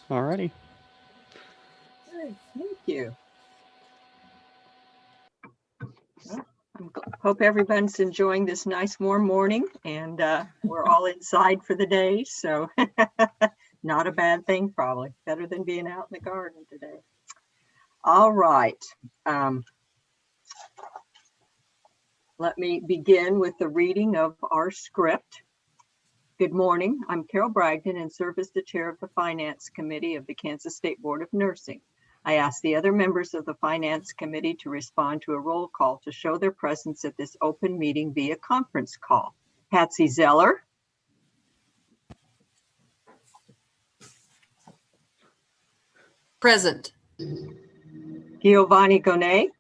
All righty. Thank you. Well, hope everyone's enjoying this nice warm morning, and we're all inside for the day, so not a bad thing, probably. Better than being out in the garden today. All right. Let me begin with the reading of our script. Good morning. I'm Carol Bragdon and serve as the chair of the Finance Committee of the Kansas State Board of Nursing. I ask the other members of the Finance Committee to respond to a roll call to show their presence at this open meeting via conference call. Patsy Zeller. Present. Giovanni Gonet.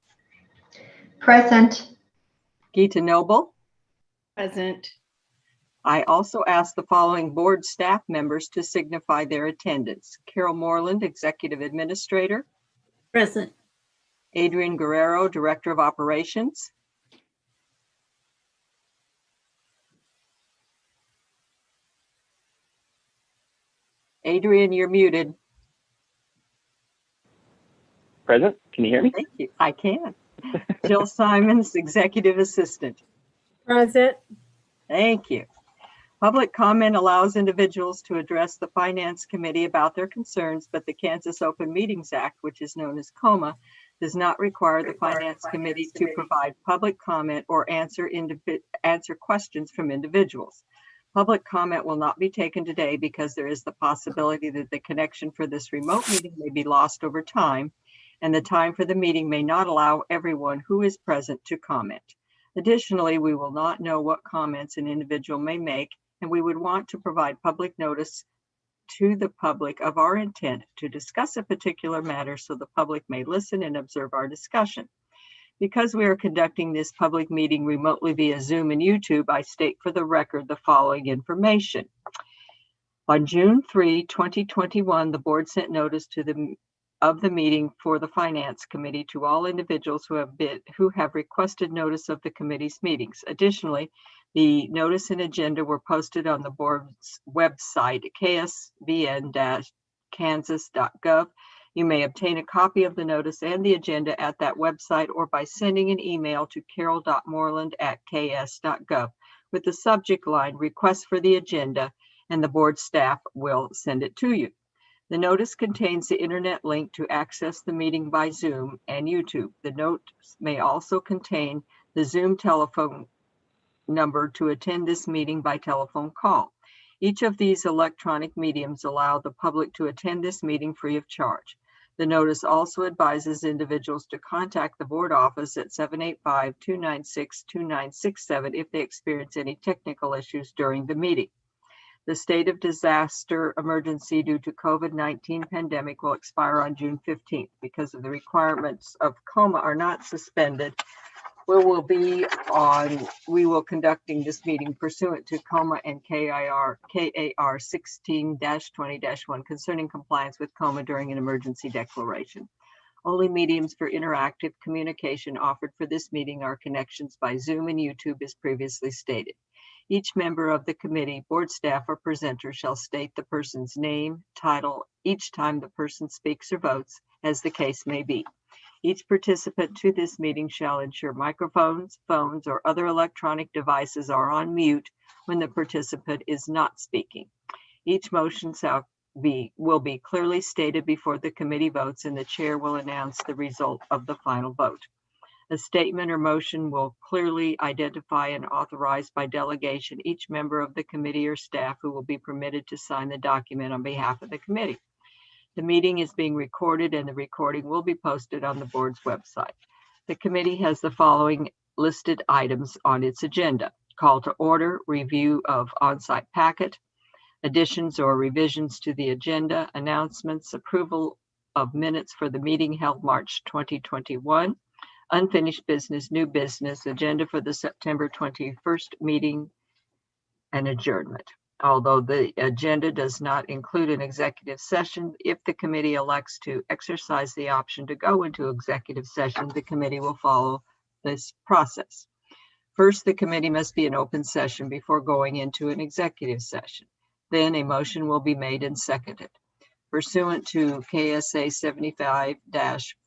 Present. Geeta Noble. Present. I also ask the following board staff members to signify their attendance. Carol Moreland, Executive Administrator. Present. Adrian Guerrero, Director of Operations. Adrian, you're muted. Present. Can you hear me? Thank you. I can. Jill Simons, Executive Assistant. Present. Thank you. Public comment allows individuals to address the Finance Committee about their concerns, but the Kansas Open Meetings Act, which is known as KOMA, does not require the Finance Committee to provide public comment or answer questions from individuals. Public comment will not be taken today because there is the possibility that the connection for this remote meeting may be lost over time, and the time for the meeting may not allow everyone who is present to comment. Additionally, we will not know what comments an individual may make, and we would want to provide public notice to the public of our intent to discuss a particular matter so the public may listen and observe our discussion. Because we are conducting this public meeting remotely via Zoom and YouTube, I state for the record the following information. On June 3, 2021, the board sent notice of the meeting for the Finance Committee to all individuals who have requested notice of the committee's meetings. Additionally, the notice and agenda were posted on the board's website, ksbn-kansas.gov. You may obtain a copy of the notice and the agenda at that website or by sending an email to carol.moreland@ks.gov with the subject line, request for the agenda, and the board staff will send it to you. The notice contains the internet link to access the meeting by Zoom and YouTube. The notice may also contain the Zoom telephone number to attend this meeting by telephone call. Each of these electronic mediums allow the public to attend this meeting free of charge. The notice also advises individuals to contact the board office at 785-296-2967 if they experience any technical issues during the meeting. The state of disaster emergency due to COVID-19 pandemic will expire on June 15th. Because of the requirements of KOMA are not suspended, we will conducting this meeting pursuant to KOMA and KAR 16-20-1 concerning compliance with KOMA during an emergency declaration. Only mediums for interactive communication offered for this meeting are connections by Zoom and YouTube as previously stated. Each member of the committee, board staff, or presenter shall state the person's name, title, each time the person speaks or votes, as the case may be. Each participant to this meeting shall ensure microphones, phones, or other electronic devices are on mute when the participant is not speaking. Each motion will be clearly stated before the committee votes, and the chair will announce the result of the final vote. A statement or motion will clearly identify and authorize by delegation each member of the committee or staff who will be permitted to sign the document on behalf of the committee. The meeting is being recorded and the recording will be posted on the board's website. The committee has the following listed items on its agenda: call to order, review of on-site packet, additions or revisions to the agenda, announcements, approval of minutes for the meeting held March 2021, unfinished business, new business, agenda for the September 21st meeting, and adjournment. Although the agenda does not include an executive session, if the committee elects to exercise the option to go into executive session, the committee will follow this process. First, the committee must be in open session before going into an executive session. Then a motion will be made and seconded. pursuant to KSA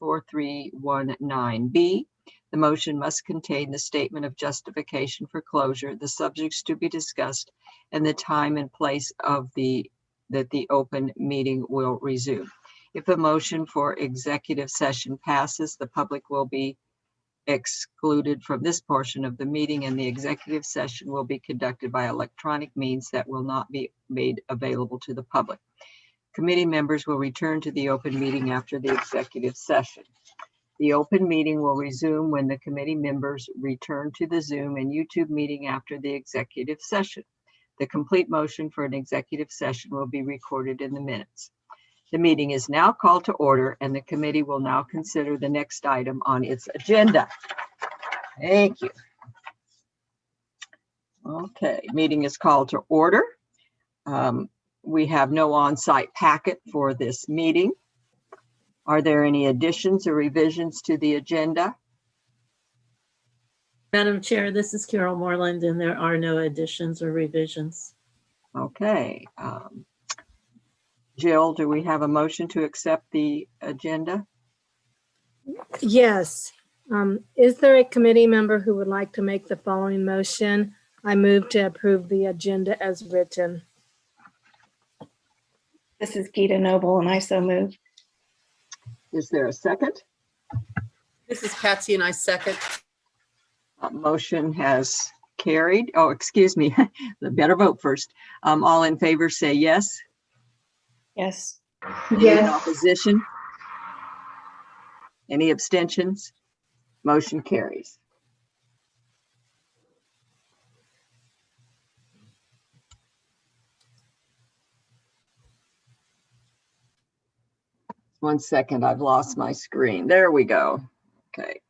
75-4319B. The motion must contain the statement of justification for closure, the subjects to be discussed, and the time and place of that the open meeting will resume. If a motion for executive session passes, the public will be excluded from this portion of the meeting, and the executive session will be conducted by electronic means that will not be made available to the public. Committee members will return to the open meeting after the executive session. The open meeting will resume when the committee members return to the Zoom and YouTube meeting after the executive session. The complete motion for an executive session will be recorded in the minutes. The meeting is now called to order, and the committee will now consider the next item on its agenda. Thank you. Okay, meeting is called to order. We have no on-site packet for this meeting. Are there any additions or revisions to the agenda? Madam Chair, this is Carol Moreland, and there are no additions or revisions. Okay. Jill, do we have a motion to accept the agenda? Yes. Is there a committee member who would like to make the following motion? I move to approve the agenda as written. This is Gita Noble, and I so move. Is there a second? This is Patsy and I second. Motion has carried. Oh, excuse me. Better vote first. All in favor say yes. Yes. Any in Yes. opposition? Any abstentions? Motion carries. One second, I've lost my screen. There we go. Okay.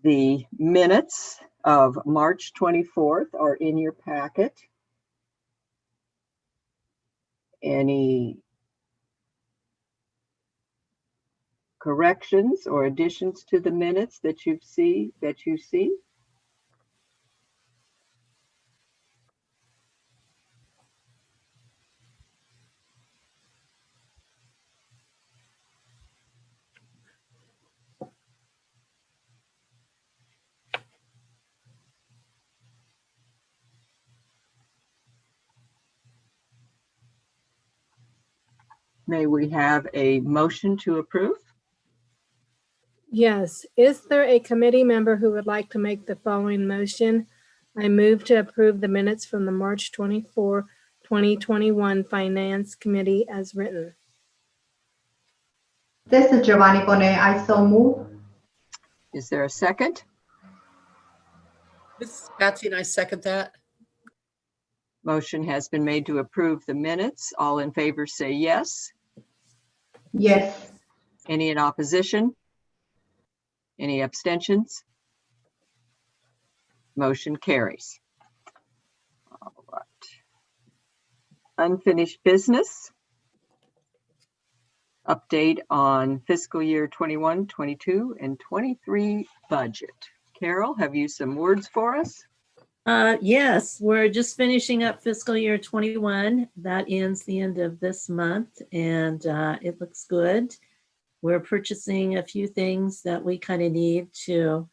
The minutes of March 24th are in your packet. Any corrections or additions to the minutes that you see? May we have a motion to approve? Yes. Is there a committee member who would like to make the following motion? I move to approve the minutes from the March 24, 2021 Finance Committee as written. This is Giovanni Bonet. I so move. Is there a second? This is Patsy and I second that. Motion has been made to approve the minutes. All in favor say yes. Yes. Any in opposition? Any abstentions? Motion carries. All right. Unfinished business. Update on fiscal year 21, 22, and 23 budget. Carol, have you some words for us? Yes, we're just finishing up fiscal year 21. That ends the end of this month, and it looks good. We're purchasing a few things that we kind of need to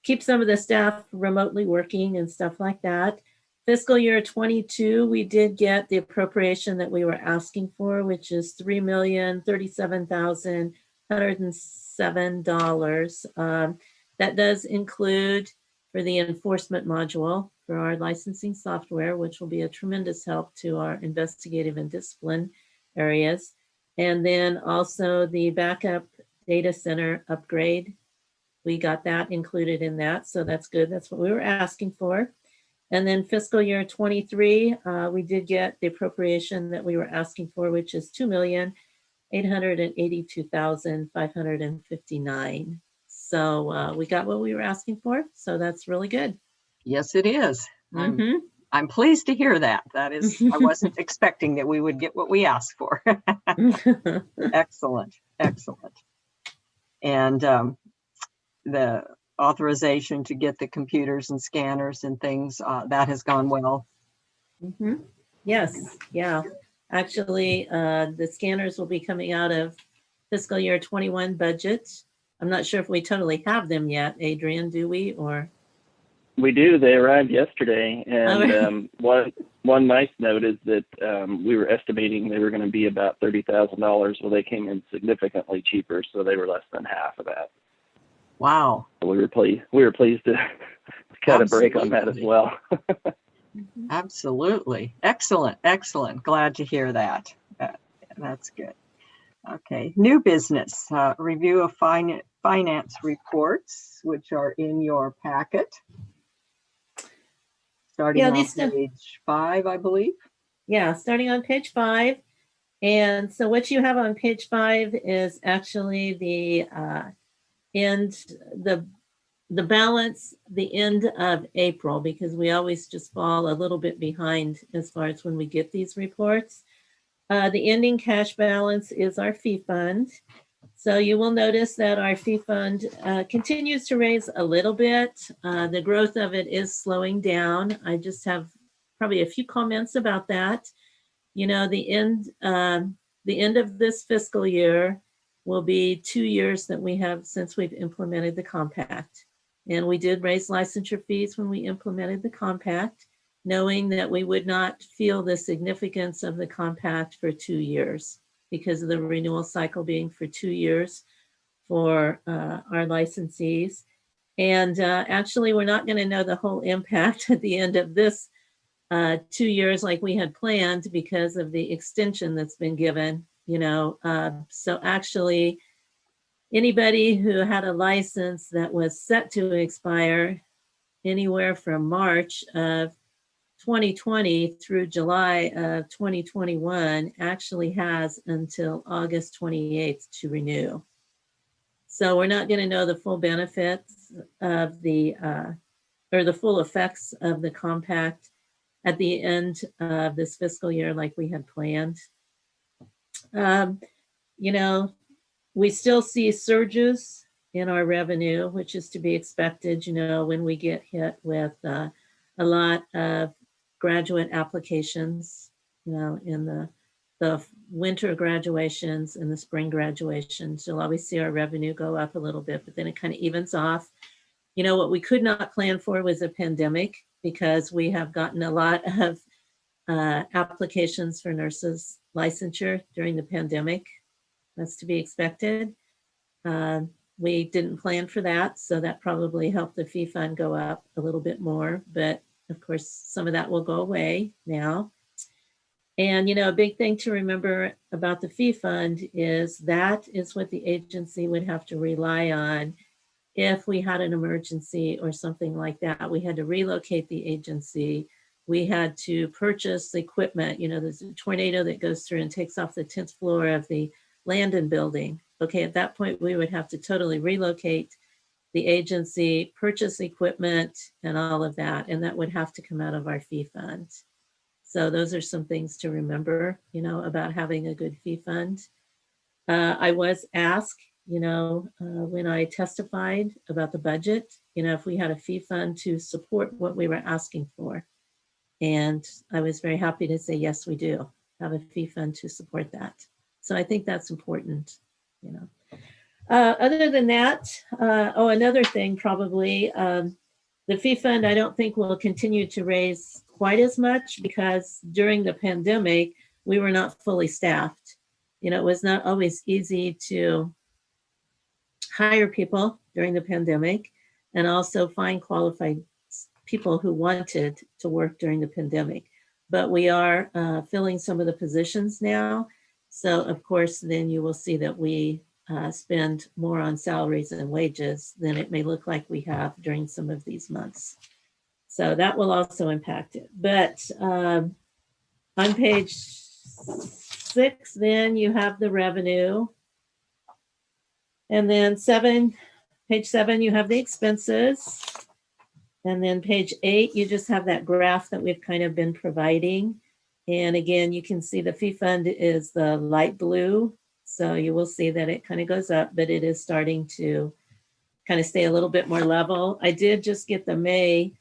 keep some of the staff remotely working and stuff like that. Fiscal year 22, we did get the appropriation that we were asking for, which is $3,037,107. That does include for the enforcement module for our licensing software, which will be a tremendous help to our investigative and discipline areas. And then also the backup data center upgrade. We got that included in that, so that's good. That's what we were asking for. And then fiscal year 23, we did get the appropriation that we were asking for, which is $2,882,559. So we got what we were asking for. So that's really good. Yes, it is. I'm pleased to hear that. That is, I wasn't expecting that we would get what we asked for. Excellent, excellent. And the authorization to get the computers and scanners and things, that has gone well. Yes, yeah. Actually, the scanners will be coming out of fiscal year 21 budget. I'm not sure if we totally have them yet, Adrian, do we, or? We do. They arrived yesterday, and Oh. one nice note is that we were estimating they were going to be about $30,000. Well, they came in significantly cheaper, so they were less than half of that. Wow. So we were pleased to cut a break on that as Absolutely. well. Absolutely. Excellent. Excellent. Glad to hear that. That's good. Okay. New business. Review of finance reports, which are in your packet. Starting Yeah, on these page 5, I believe. Yeah, starting on page 5. And so what you have on page 5 is actually the the balance, the end of April, because we always just fall a little bit behind as far as when we get these reports. The ending cash balance is our fee fund. So you will notice that our fee fund continues to raise a little bit. The growth of it is slowing down. I just have probably a few comments about that. You know, the end of this fiscal year will be 2 years that we have since we've implemented the compact. And we did raise licensure fees when we implemented the compact, knowing that we would not feel the significance of the compact for 2 years because of the renewal cycle being for 2 years for our licensees. And actually, we're not going to know the whole impact at the end of this 2 years like we had planned because of the extension that's been given, you know. So actually, anybody who had a license that was set to expire anywhere from March of 2020 through July of 2021 actually has until August 28th to renew. So we're not going to know the full benefits of the, or the full effects of the compact at the end of this fiscal year like we had planned. You know, we still see surges in our revenue, which is to be expected, you know, when we get hit with a lot of graduate applications, you know, in the winter graduations and the spring graduations. You'll always see our revenue go up a little bit, but then it kind of evens off. You know, what we could not plan for was a pandemic because we have gotten a lot of applications for nurses licensure during the pandemic. That's to be expected. We didn't plan for that, so that probably helped the fee fund go up a little bit more, but of course, some of that will go away now. And, you know, a big thing to remember about the fee fund is that is what the agency would have to rely on if we had an emergency or something like that. We had to relocate the agency. We had to purchase equipment. You know, there's a tornado that goes through and takes off the 10th floor of the Landon building. Okay, at that point, we would have to totally relocate the agency, purchase equipment, and all of that. And that would have to come out of our fee fund. So those are some things to remember, you know, about having a good fee fund. I was asked, you know, when I testified about the budget, you know, if we had a fee fund to support what we were asking for. And I was very happy to say, yes, we do have a fee fund to support that. So I think that's important, you know. Other than that, another thing probably, the fee fund I don't think will continue to raise quite as much because during the pandemic, we were not fully staffed. You know, it was not always easy to hire people during the pandemic and also find qualified people who wanted to work during the pandemic. But we are filling some of the positions now. So of course, then you will see that we spend more on salaries and wages than it may look like we have during some of these months. So that will also impact it. But on page 6, then you have the revenue. And then page 7, you have the expenses. And then page 8, you just have that graph that we've kind of been providing. And again, you can see the fee fund is the light blue. So you will see that it kind of goes up, but it is starting to kind of stay a little bit more level. I did just get the May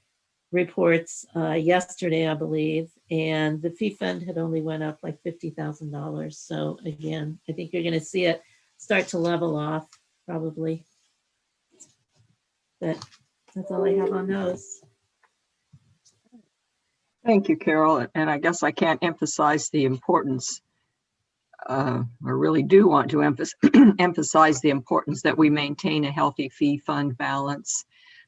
reports yesterday, I believe, and the fee fund had only went up like $50,000. So again, I think you're going to see it start to level off probably. But that's all I have on those. Thank you, Carol. And I guess I can't emphasize the importance, I really do want to emphasize the importance that we maintain a healthy fee fund balance,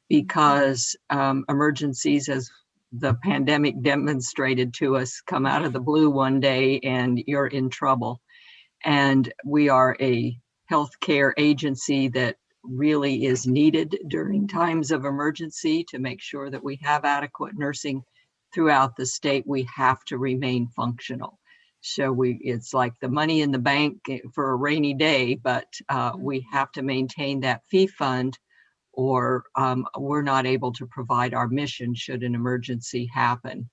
because emergencies, as the pandemic demonstrated to us, come out of the blue one day and you're in trouble. And we are a healthcare agency that really is needed during times of emergency to make sure that we have adequate nursing throughout the state. We have to remain functional. So it's like the money in the bank for a rainy day, but we have to maintain that fee fund, or we're not able to provide our mission should an emergency happen.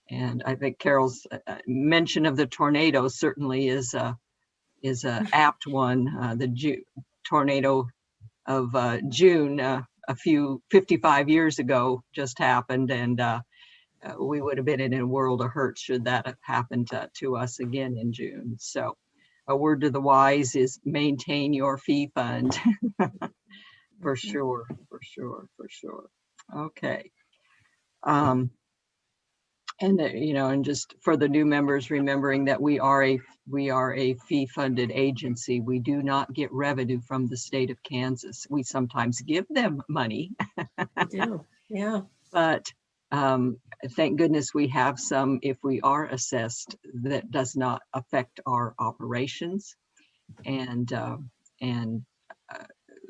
And I think Carol's mention of the tornado certainly is a apt one. The tornado of June a few 55 years ago just happened, and we would have been in a world of hurt should that have happened to us again in June. So a word to the wise is maintain your fee fund. For sure. Okay. And and just for the new members, remembering that we are a fee-funded agency. We do not get revenue from the state of Kansas. We sometimes give them money. We do, yeah. But thank goodness we have some, if we are assessed, that does not affect our operations. And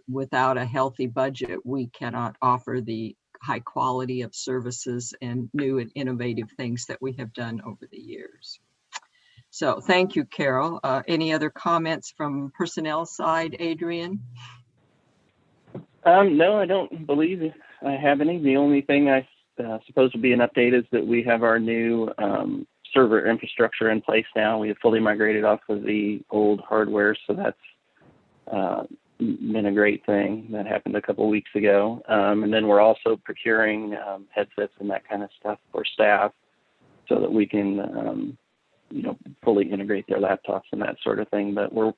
without a healthy budget, we cannot offer the high quality of services and new and innovative things that we have done over the years. So thank you, Carol. Any other comments from personnel side, Adrian? No, I don't believe I have any. The only thing I suppose would be an update is that we have our new server infrastructure in place now. We have fully migrated off of the old hardware, so that's been a great thing. That happened a couple of weeks ago. And then we're also procuring headsets and that kind of stuff for staff so that we can, fully integrate their laptops and that sort of thing. But we're,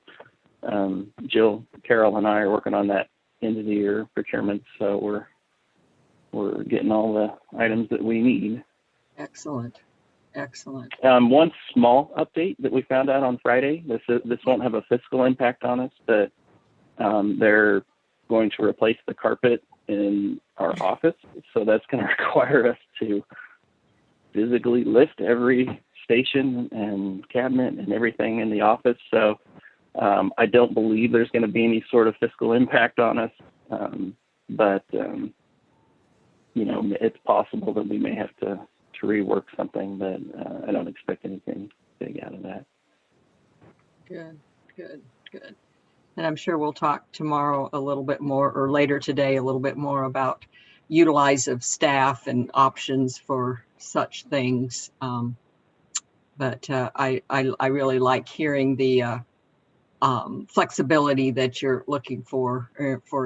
Jill, Carol, and I are working on that end of the year procurement. So we're getting all the items that we need. Excellent. One small update that we found out on Friday. This won't have a fiscal impact on us, but they're going to replace the carpet in our office. So that's going to require us to physically lift every station and cabinet and everything in the office. So I don't believe there's going to be any sort of fiscal impact on us. But it's possible that we may have to rework something, but I don't expect anything big out of that. Good. And I'm sure we'll talk tomorrow a little bit more, or later today a little bit more, about utilize of staff and options for such things. But I really like hearing the flexibility that you're looking for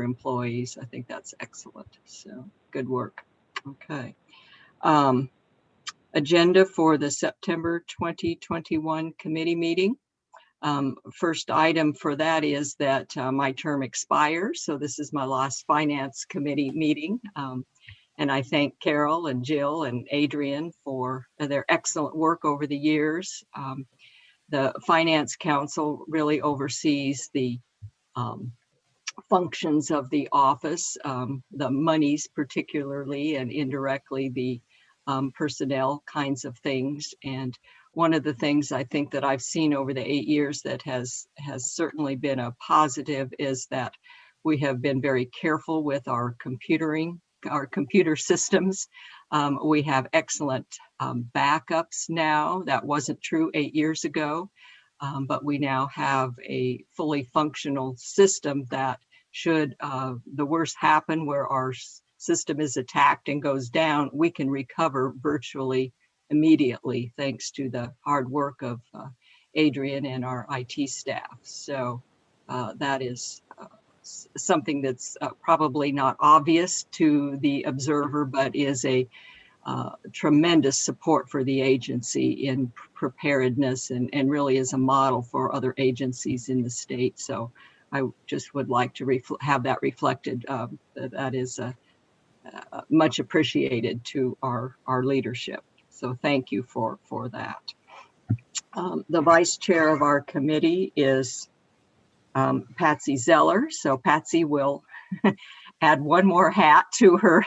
employees. I think that's excellent. So good work. Okay. Agenda for the September 2021 committee meeting. First item for that is that my term expires. So this is my last finance committee meeting. And I thank Carol and Jill and Adrian for their excellent work over the years. The Finance Council really oversees the functions of the office, the monies particularly, and indirectly the personnel kinds of things. And one of the things I think that I've seen over the 8 years that has certainly been a positive is that we have been very careful with our computer systems. We have excellent backups now. That wasn't true 8 years ago, but we now have a fully functional system that should the worst happen, where our system is attacked and goes down, we can recover virtually immediately, thanks to the hard work of Adrian and our IT staff. So that is something that's probably not obvious to the observer, but is a tremendous support for the agency in preparedness and really is a model for other agencies in the state. So I just would like to have that reflected. That is much appreciated to our leadership. So thank you for that. The vice chair of our committee is Patsy Zeller. So Patsy will add one more hat to her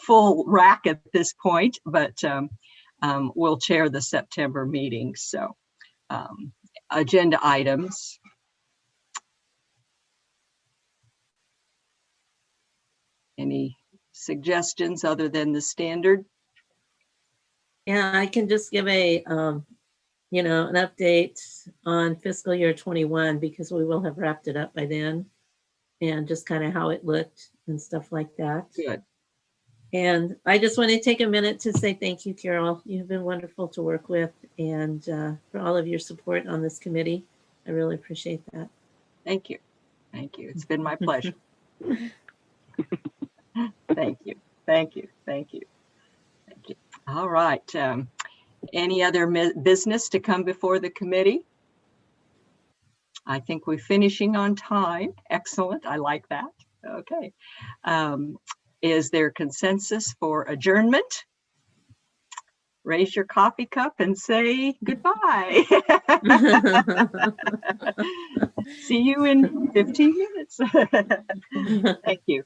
full rack at this point, but will chair the September meeting. So agenda items. Any suggestions other than the standard? Yeah, I can just give a, an update on fiscal year 21 because we will have wrapped it up by then, and just kind of how it looked and stuff like that. Good. And I just want to take a minute to say thank you, Carol. You've been wonderful to work with, and for all of your support on this committee. I really appreciate that. Thank you. Thank you. It's been my pleasure. Thank you. Thank you. Thank you. Thank you. All right. Any other business to come before the committee? I think we're finishing on time. Excellent. I like that. Okay. Is there consensus for adjournment? Raise your coffee cup and say goodbye. See you in 15 minutes. Thank you.